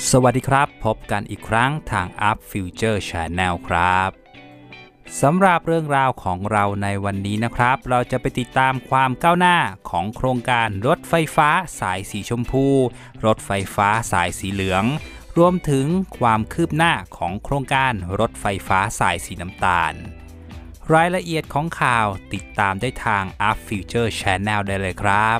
สวัสดีครับพบกันอีกครั้งทาง Up Future Channel ครับสำหรับเรื่องราวของเราในวันนี้นะครับเราจะไปติดตามความก้าวหน้าของโครงการรถไฟฟ้าสายสีชมพูรถไฟฟ้าสายสีเหลืองรวมถึงความคืบหน้าของโครงการรถไฟฟ้าสายสีน้ำตาลรายละเอียดของข่าวติดตามได้ทาง Up Future Channel ได้เลยครับ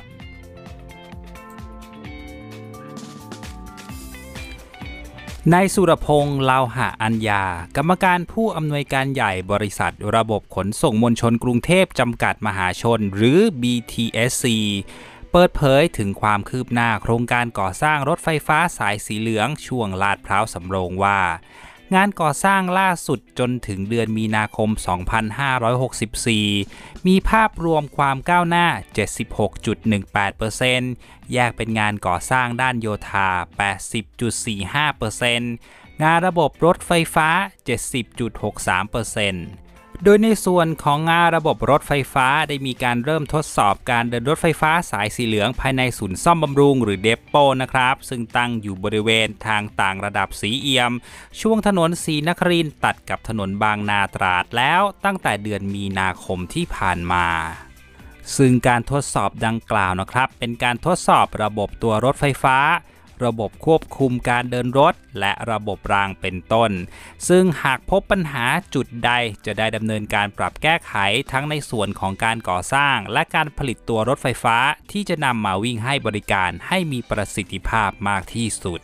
นายสุรพงษ์เลาหะอัญญากรรมการผู้อำนวยการใหญ่บริษัทระบบขนส่งมวลชนกรุงเทพจำกัดมหาชนหรือ BTSC เปิดเผยถึงความคืบหน้าโครงการก่อสร้างรถไฟฟ้าสายสีเหลืองช่วงลาดพร้าวสำโรงว่างานก่อสร้างล่าสุดจนถึงเดือนมีนาคม 2564 มีภาพรวมความก้าวหน้า 76.18% แยกเป็นงานก่อสร้างด้านโยธา 80.45% งานระบบรถไฟฟ้า 70.63%โดยในส่วนของงานระบบรถไฟฟ้าได้มีการเริ่มทดสอบการเดินรถไฟฟ้าสายสีเหลืองภายในศูนย์ซ่อมบำรุงหรือเดปโปนะครับซึ่งตั้งอยู่บริเวณทางต่างระดับสีเอี่ยมช่วงถนนศรีนครินทร์ตัดกับถนนบางนาตราดแล้วตั้งแต่เดือนมีนาคมที่ผ่านมาซึ่งการทดสอบดังกล่าวนะครับเป็นการทดสอบระบบตัวรถไฟฟ้าระบบควบคุมการเดินรถและระบบรางเป็นต้นซึ่งหากพบปัญหาจุดใดจะได้ดำเนินการปรับแก้ไขทั้งในส่วนของการก่อสร้างและการผลิตตัวรถไฟฟ้าที่จะนำมาวิ่งให้บริการให้มีประสิทธิภาพมากที่สุด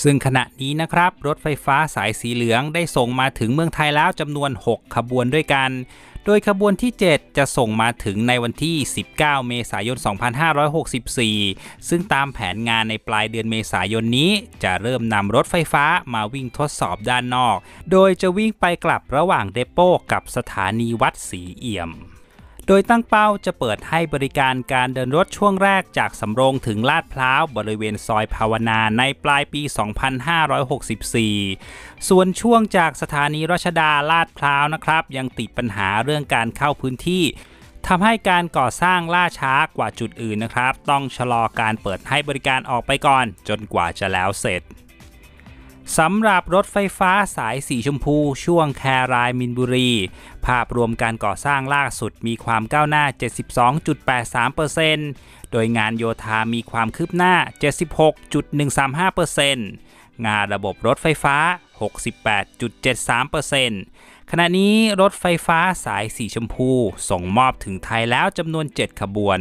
ซึ่งขณะนี้นะครับรถไฟฟ้าสายสีเหลืองได้ส่งมาถึงเมืองไทยแล้วจำนวน6ขบวนด้วยกันโดยขบวนที่ 7 จะส่งมาถึงในวันที่ 19 เมษายน 2564 ซึ่งตามแผนงานในปลายเดือนเมษายนนี้จะเริ่มนำรถไฟฟ้ามาวิ่งทดสอบด้านนอกโดยจะวิ่งไปกลับระหว่างเดโปกับสถานีวัดศรีเอี่ยมโดยตั้งเป้าจะเปิดให้บริการการเดินรถช่วงแรกจากสำโรงถึงลาดพร้าวบริเวณซอยภาวนาในปลายปี 2564 ส่วนช่วงจากสถานีรัชดาลาดพร้าวนะครับยังติดปัญหาเรื่องการเข้าพื้นที่ทำให้การก่อสร้างล่าช้ากว่าจุดอื่นนะครับต้องชะลอการเปิดให้บริการออกไปก่อนจนกว่าจะแล้วเสร็จสำหรับรถไฟฟ้าสายสีชมพูช่วงแครายมินบุรีภาพรวมการก่อสร้างล่าสุดมีความก้าวหน้า 72.83% โดยงานโยธามีความคืบหน้า 76.135%งานระบบรถไฟฟ้า 68.73%ขณะนี้รถไฟฟ้าสายสีชมพูส่งมอบถึงไทยแล้วจำนวน7ขบวน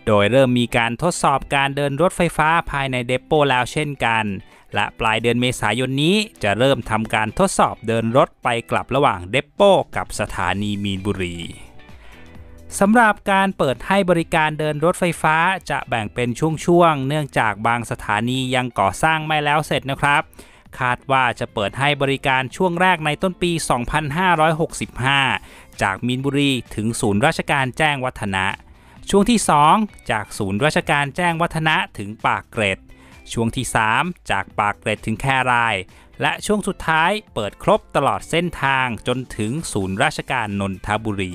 โดยเริ่มมีการทดสอบการเดินรถไฟฟ้าภายในเดโปแล้วเช่นกันและปลายเดือนเมษายนนี้จะเริ่มทำการทดสอบเดินรถไปกลับระหว่างเดโปกับสถานีมีนบุรีสำหรับการเปิดให้บริการเดินรถไฟฟ้าจะแบ่งเป็นช่วงๆเนื่องจากบางสถานียังก่อสร้างไม่แล้วเสร็จนะครับคาดว่าจะเปิดให้บริการช่วงแรกในต้นปี 2565 จากมีนบุรีถึงศูนย์ราชการแจ้งวัฒนะช่วงที่ 2 จากศูนย์ราชการแจ้งวัฒนะถึงปากเกร็ดช่วงที่ 3 จากปากเกร็ดถึงแครายและช่วงสุดท้ายเปิดครบตลอดเส้นทางจนถึงศูนย์ราชการนนทบุรี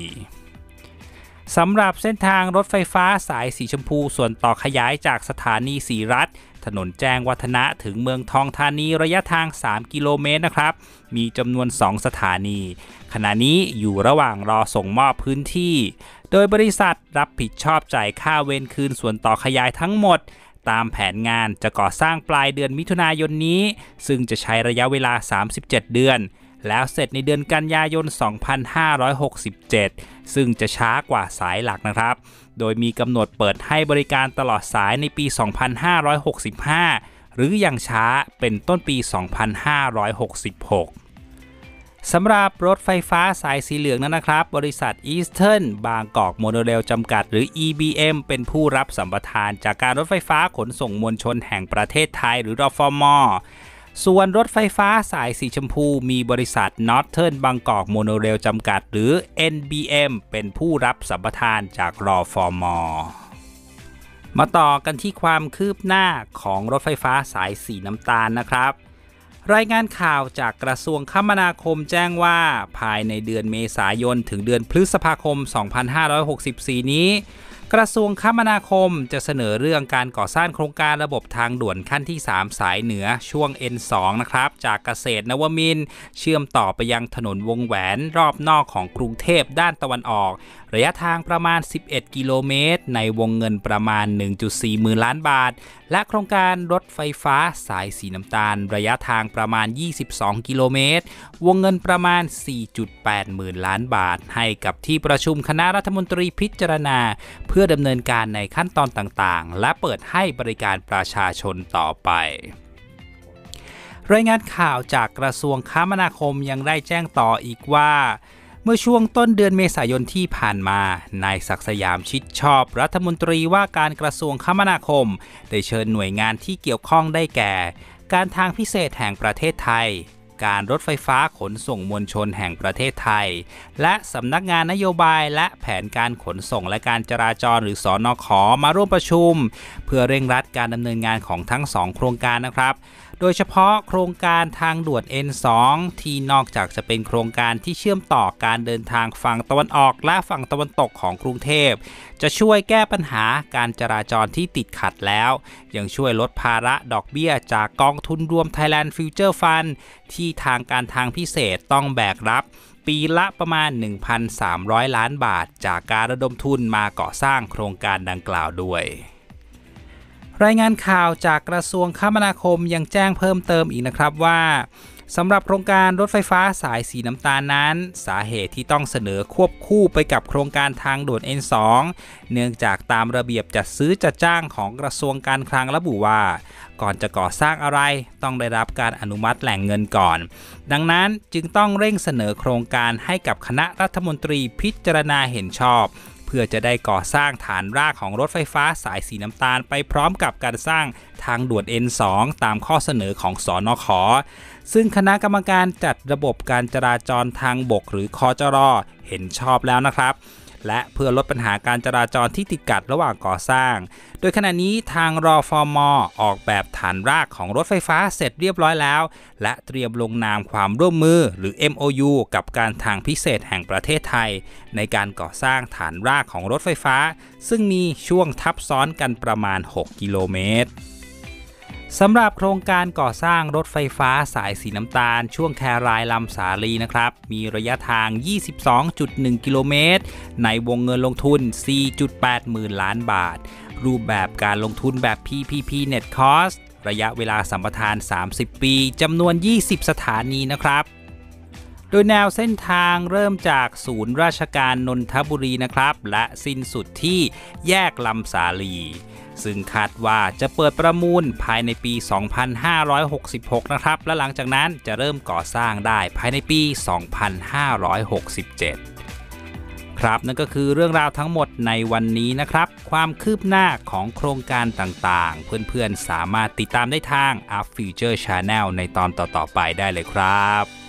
สำหรับเส้นทางรถไฟฟ้าสายสีชมพูส่วนต่อขยายจากสถานีศรีรัตน์ถนนแจ้งวัฒนะถึงเมืองทองธานีระยะทาง3กิโลเมตรนะครับมีจำนวน2สถานีขณะนี้อยู่ระหว่างรอส่งมอบพื้นที่โดยบริษัทรับผิดชอบจ่ายค่าเวรคืนส่วนต่อขยายทั้งหมดตามแผนงานจะก่อสร้างปลายเดือนมิถุนายนนี้ซึ่งจะใช้ระยะเวลา37เดือนแล้วเสร็จในเดือนกันยายน 2567 ซึ่งจะช้ากว่าสายหลักนะครับโดยมีกำหนดเปิดให้บริการตลอดสายในปี 2565 หรืออย่างช้าเป็นต้นปี 2566 สำหรับรถไฟฟ้าสายสีเหลืองนั้นนะครับบริษัท Eastern บางกอกโมโนเรลจำกัดหรือ EBM เป็นผู้รับสัมปทานจากการรถไฟฟ้าขนส่งมวลชนแห่งประเทศไทยหรือรฟม.ส่วนรถไฟฟ้าสายสีชมพูมีบริษัท Northern บางกอกโมโนเรลจำกัดหรือ NBM เป็นผู้รับสัมปทานจากรฟม.มาต่อกันที่ความคืบหน้าของรถไฟฟ้าสายสีน้ำตาลนะครับรายงานข่าวจากกระทรวงคมนาคมแจ้งว่าภายในเดือนเมษายนถึงเดือนพฤษภาคม 2564 นี้ กระทรวงคมนาคมจะเสนอเรื่องการก่อสร้างโครงการระบบทางด่วนขั้นที่ 3 สายเหนือช่วง N2 นะครับจากเกษตรนวมินทร์เชื่อมต่อไปยังถนนวงแหวนรอบนอกของกรุงเทพด้านตะวันออกระยะทางประมาณ 11 กิโลเมตรในวงเงินประมาณ 1.4 หมื่นล้านบาทและโครงการรถไฟฟ้าสายสีน้ำตาลระยะทางประมาณ 22 กิโลเมตรวงเงินประมาณ 4.8 หมื่นล้านบาทให้กับที่ประชุมคณะรัฐมนตรีพิจารณาเพื่อดำเนินการในขั้นตอนต่างๆและเปิดให้บริการประชาชนต่อไปรายงานข่าวจากกระทรวงคมนาคมยังได้แจ้งต่ออีกว่าเมื่อช่วงต้นเดือนเมษายนที่ผ่านมานายศักดิ์สยามชิดชอบรัฐมนตรีว่าการกระทรวงคมนาคมได้เชิญหน่วยงานที่เกี่ยวข้องได้แก่การทางพิเศษแห่งประเทศไทยการรถไฟฟ้าขนส่งมวลชนแห่งประเทศไทยและสำนักงานนโยบายและแผนการขนส่งและการจราจรหรือสนข.มาร่วมประชุมเพื่อเร่งรัดการดำเนินงานของทั้ง2โครงการนะครับโดยเฉพาะโครงการทางด่วน N2 ที่นอกจากจะเป็นโครงการที่เชื่อมต่อการเดินทางฝั่งตะวันออกและฝั่งตะวันตกของกรุงเทพจะช่วยแก้ปัญหาการจราจรที่ติดขัดแล้วยังช่วยลดภาระดอกเบี้ยจากกองทุนรวม Thailand Future Fund ที่ทางการทางพิเศษต้องแบกรับปีละประมาณ 1,300 ล้านบาทจากการระดมทุนมาก่อสร้างโครงการดังกล่าวด้วยรายงานข่าวจากกระทรวงคมนาคมยังแจ้งเพิ่มเติมอีกนะครับว่าสำหรับโครงการรถไฟฟ้าสายสีน้ำตาลนั้นสาเหตุที่ต้องเสนอควบคู่ไปกับโครงการทางด่วน N2 เนื่องจากตามระเบียบจัดซื้อจัดจ้างของกระทรวงการคลังระบุว่าก่อนจะก่อสร้างอะไรต้องได้รับการอนุมัติแหล่งเงินก่อนดังนั้นจึงต้องเร่งเสนอโครงการให้กับคณะรัฐมนตรีพิจารณาเห็นชอบเพื่อจะได้ก่อสร้างฐานรากของรถไฟฟ้าสายสีน้ำตาลไปพร้อมกับการสร้างทางด่วน N2 ตามข้อเสนอของสนข.ซึ่งคณะกรรมการจัดระบบการจราจรทางบกหรือคจร.เห็นชอบแล้วนะครับและเพื่อลดปัญหาการจราจรที่ติดขัดระหว่างก่อสร้างโดยขณะนี้ทางรฟม.ออกแบบฐานรากของรถไฟฟ้าเสร็จเรียบร้อยแล้วและเตรียมลงนามความร่วมมือหรือ MOU กับการทางพิเศษแห่งประเทศไทยในการก่อสร้างฐานรากของรถไฟฟ้าซึ่งมีช่วงทับซ้อนกันประมาณ6กิโลเมตรสำหรับโครงการก่อสร้างรถไฟฟ้าสายสีน้ำตาลช่วงแครายลำสาลีนะครับมีระยะทาง 22.1 กิโลเมตรในวงเงินลงทุน 4.8 หมื่นล้านบาทรูปแบบการลงทุนแบบ PPP Net Cost ระยะเวลาสัมปทาน 30 ปีจำนวน 20 สถานีนะครับโดยแนวเส้นทางเริ่มจากศูนย์ราชการนนทบุรีนะครับและสิ้นสุดที่แยกลำสาลีซึ่งคาดว่าจะเปิดประมูลภายในปี 2566 นะครับและหลังจากนั้นจะเริ่มก่อสร้างได้ภายในปี 2567 ครับนั่นก็คือเรื่องราวทั้งหมดในวันนี้นะครับความคืบหน้าของโครงการต่างๆเพื่อนๆสามารถติดตามได้ทาง Up Future Channel ในตอนต่อๆไปได้เลยครับ